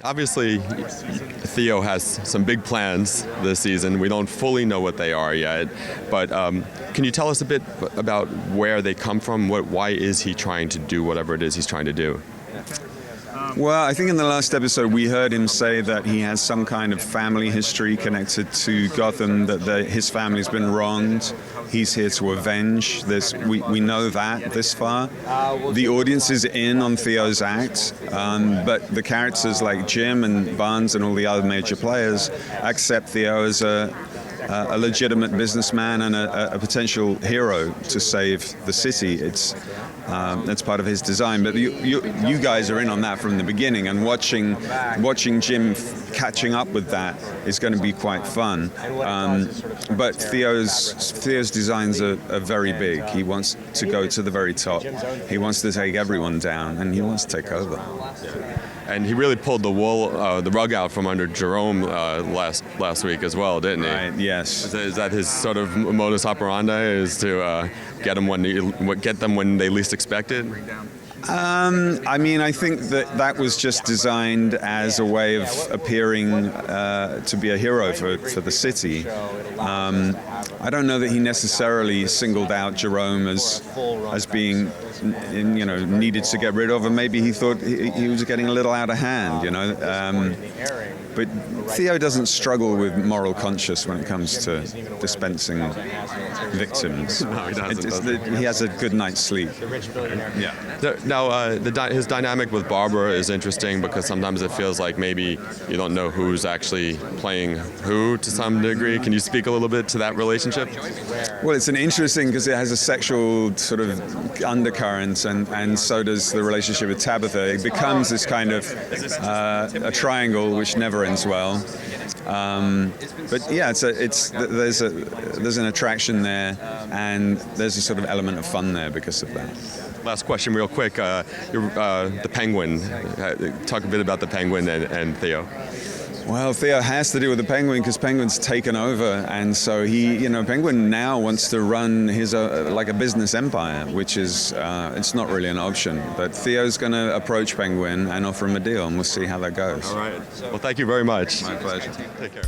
Obviously, Theo has some big plans this season. We don't fully know what they are yet, but can you tell us a bit about where they come from? Why is he trying to do whatever it is he's trying to do? Well, I think in the last episode we heard him say that he has some kind of family history connected to Gotham, that his family's been wronged. He's here to avenge this. We know that this far. The audience is in on Theo's act, but the characters like Jim and Barnes and all the other major players accept Theo as a legitimate businessman and a potential hero to save the city. That's part of his design. But you guys are in on that from the beginning, and watching Jim catching up with that is going to be quite fun. But Theo's designs are very big. He wants to go to the very top. He wants to take everyone down, and he wants to take over. And he really pulled the rug out from under Jerome last week as well, didn't he? Right. Yes. Is that his sort of modus operandi? Is to get them when they least expect it? I mean, I think that was just designed as a way of appearing to be a hero for the city. I don't know that he necessarily singled out Jerome as being, needed to get rid of, and maybe he thought he was getting a little out of hand, But Theo doesn't struggle with moral conscience when it comes to dispensing victims. No, he doesn't. He has a good night's sleep. Yeah. Now, his dynamic with Barbara is interesting because sometimes it feels like maybe you don't know who's actually playing who to some degree. Can you speak a little bit to that relationship? Well, it's interesting because it has a sexual sort of undercurrent, and so does the relationship with Tabitha. It becomes this kind of a triangle which never ends well. But yeah, there's an attraction there, and there's a sort of element of fun there because of that. Last question, real quick. The Penguin. Talk a bit about the Penguin and Theo. Well, Theo has to deal with the Penguin because Penguin's taken over, and so Penguin now wants to run his like a business empire, which is it's not really an option. But Theo's going to approach Penguin and offer him a deal, and we'll see how that goes. All right. Well, thank you very much. My pleasure. Take care.